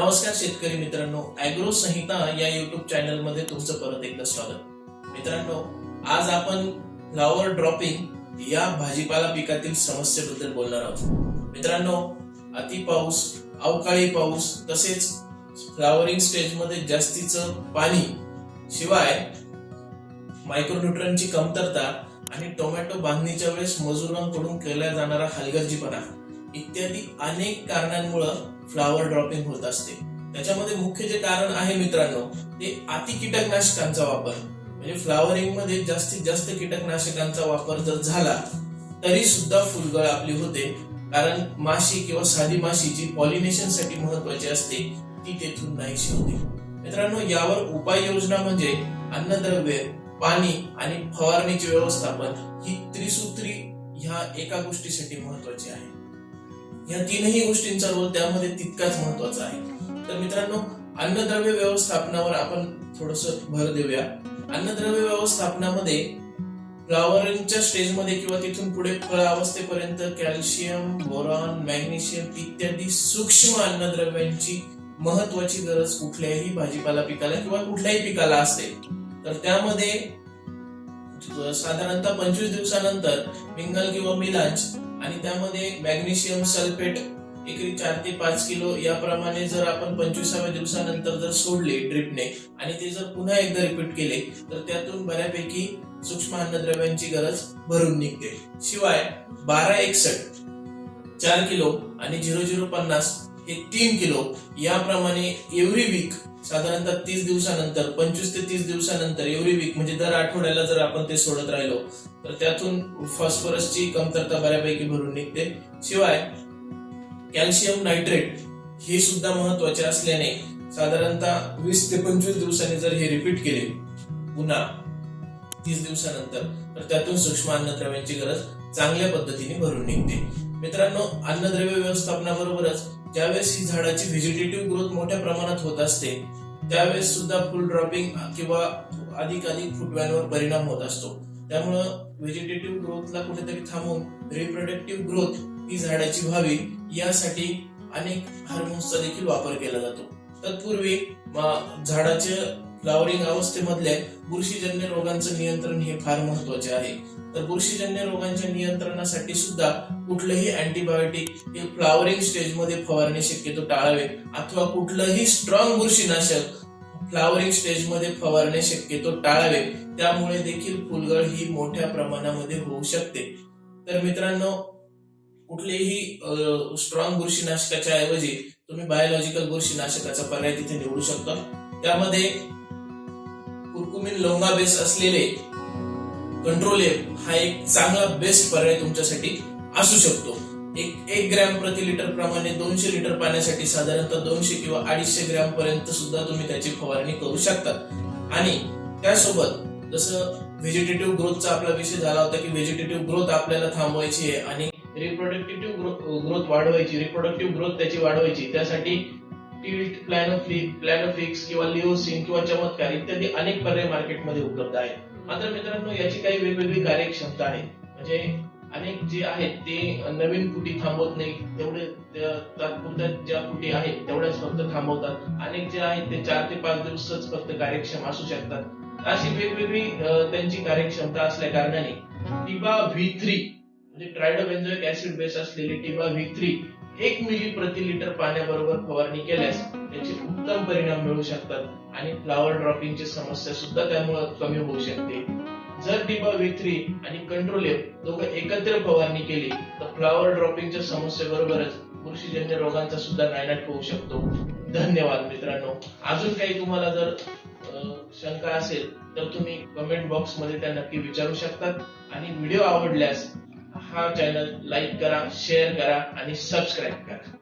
नमस्कार शेतकरी मित्रांनो, ॲग्रो संहिता या युट्यूब चॅनल मध्ये तुमचं परत एकदा स्वागत. मित्रांनो, आज आपण फ्लावर ड्रॉपिंग या भाजीपाला पिकातील समस्येबद्दल बोलणार आहोत. मित्रांनो, अति पाऊस, अवकाळी पाऊस तसेच फ्लावरिंग स्टेज मध्ये जास्तीचं पाणी, शिवाय मायक्रोन्यूट्रनची कमतरता आणि टोमॅटो बांधणीच्या वेळेस मजुरांकडून केला जाणारा हलगर्जीपणा इत्यादी अनेक कारणांमुळे फ्लावर ड्रॉपिंग होत असते. त्याच्यामध्ये मुख्य जे कारण आहे मित्रांनो, ते अति कीटकनाशकांचा वापर. म्हणजे फ्लावरिंग मध्ये जास्तीत जास्त कीटकनाशकांचा वापर जर झाला तरी सुद्धा फुलगळ आपली होते, कारण माशी किंवा साधी माशी जी पॉलिनेशन साठी महत्वाची असते ती तेथून नाहीशी होते. मित्रांनो, यावर उपाययोजना म्हणजे अन्नद्रव्य, पाणी आणि फवारणीचे व्यवस्थापन ही त्रिसूत्री ह्या एका गोष्टीसाठी महत्वाची आहे. या तीनही गोष्टींचा रोल त्यामध्ये तितकाच महत्वाचा आहे. तर मित्रांनो, अन्नद्रव्य व्यवस्थापनावर आपण थोडस भर देऊया. अन्नद्रव्य व्यवस्थापनामध्ये फ्लावरिंगच्या स्टेजमध्ये किंवा तिथून पुढे फळ अवस्थेपर्यंत कॅल्शियम, बोरॉन, मॅग्नेशियम इत्यादी सूक्ष्म अन्नद्रव्यांची महत्वाची गरज कुठल्याही भाजीपाला पिकाला किंवा कुठल्याही पिकाला असते. तर त्यामध्ये साधारणतः 25 दिवसानंतर मिंगल किंवा मिलांच आणि त्यामध्ये मॅग्नेशियम सल्फेट एकरी 4 ते 5 किलो याप्रमाणे जर आपण 25व्या दिवसानंतर जर सोडले ड्रिपने आणि ते जर पुन्हा एकदा रिपीट केले तर त्यातून बऱ्यापैकी सूक्ष्म अन्नद्रव्यांची गरज भरून निघते. शिवाय 1261 4 किलो आणि 0050 हे 3 किलो याप्रमाणे एव्हरी वीक साधारणतः 30 दिवसानंतर 25 ते 30 दिवसानंतर एव्हरी वीक म्हणजे दर आठवड्याला जर आपण ते सोडत राहिलो तर त्यातून फॉस्फरसची कमतरता बऱ्यापैकी भरून निघते. शिवाय कॅल्शियम नायट्रेट हे सुद्धा महत्वाचे असल्याने साधारणतः 20 ते 25 दिवसांनी जर हे रिपीट केले पुन्हा 30 दिवसानंतर तर त्यातून सूक्ष्म अन्नद्रव्यांची गरज चांगल्या पद्धतीने भरून निघते. मित्रांनो, अन्नद्रव्य व्यवस्थापनाबरोबरच ज्यावेळेस ही झाडाची व्हेजिटेटिव्ह ग्रोथ मोठ्या प्रमाणात होत असते त्यावेळेस सुद्धा फुल ड्रॉपिंग किंवा अधिक फुटव्यांवर परिणाम होत असतो. त्यामुळं व्हेजिटेटिव्ह ग्रोथला कुठेतरी थांबवून रिप्रोडक्टिव्ह ग्रोथ ही झाडाची व्हावी यासाठी अनेक हार्मोन्सचा देखील वापर केला जातो. तत्पूर्वी झाडाच्या फ्लावरिंग अवस्थेमधल्या बुरशीजन्य रोगांचं नियंत्रण हे फार महत्वाचे आहे. तर बुरशीजन्य रोगांच्या नियंत्रणासाठी सुद्धा कुठलंही अँटीबायोटिक हे फ्लावरिंग स्टेज मध्ये फवारणी शक्यतो टाळावे, अथवा कुठलंही स्ट्रॉंग बुरशीनाशक फ्लावरिंग स्टेज मध्ये फवारणे शक्यतो टाळावे. त्यामुळे देखील फुलगळ ही मोठ्या प्रमाणामध्ये होऊ शकते. तर मित्रांनो, कुठलेही स्ट्रॉंग बुरशीनाशकाच्या ऐवजी तुम्ही बायोलॉजिकल बुरशीनाशकाचा पर्याय तिथे निवडू शकता. त्यामध्ये कुर्कुमिन लवंगा बेस असलेले कंट्रोल एफ हा एक चांगला बेस्ट पर्याय तुमच्यासाठी असू शकतो. 1 ग्रॅम प्रति लिटर प्रमाणे 200 लिटर पाण्यासाठी साधारणतः 200 किंवा 250 ग्रॅम पर्यंत सुद्धा तुम्ही त्याची फवारणी करू शकता. आणि त्यासोबत जसं व्हेजिटेटिव्ह ग्रोथचा आपला विषय झाला होता की व्हेजिटेटिव्ह ग्रोथ आपल्याला थांबवायची आहे आणि रिप्रोडक्टिव्ह ग्रोथ वाढवायची, रिप्रोडक्टिव्ह ग्रोथ त्याची वाढवायची, त्यासाठी टिल्ट, प्लॅनोफिक्स किंवा लिओसिन किंवा चमत्कार इत्यादी अनेक पर्याय मार्केटमध्ये उपलब्ध आहेत. मात्र मित्रांनो, याची काही वेगवेगळी कार्यक्षमता आहे. म्हणजे अनेक जे आहेत ते नवीन फुटी थांबवत नाही, तेवढे तात्पुरत्या ज्या फुटी आहेत तेवढ्याच फक्त थांबवतात. अनेक जे आहेत ते 4 ते 5 दिवसच फक्त कार्यक्षम असू शकतात. अशी वेगवेगळी त्यांची कार्यक्षमता असल्या कारणाने टिबा V3 म्हणजे ट्रायडोबेन्झोइक ऍसिड बेस असलेली टिबा V3 1 मिली प्रति लिटर पाण्याबरोबर फवारणी केल्यास त्याचे उत्तम परिणाम मिळू शकतात आणि फ्लावर ड्रॉपिंगची समस्या सुद्धा त्यामुळे कमी होऊ शकते. जर टिबा V3 आणि कंट्रोल एफ दोघं एकत्र फवारणी केली तर फ्लावर ड्रॉपिंगच्या समस्येबरोबरच बुरशीजन्य रोगांचा सुद्धा नायनाट होऊ शकतो. धन्यवाद मित्रांनो. अजून काही तुम्हाला जर शंका असेल तर तुम्ही कमेंट बॉक्स मध्ये त्या नक्की विचारू शकतात. आणि व्हिडिओ आवडल्यास हा चॅनल लाईक करा, शेअर करा आणि सबस्क्राईब करा.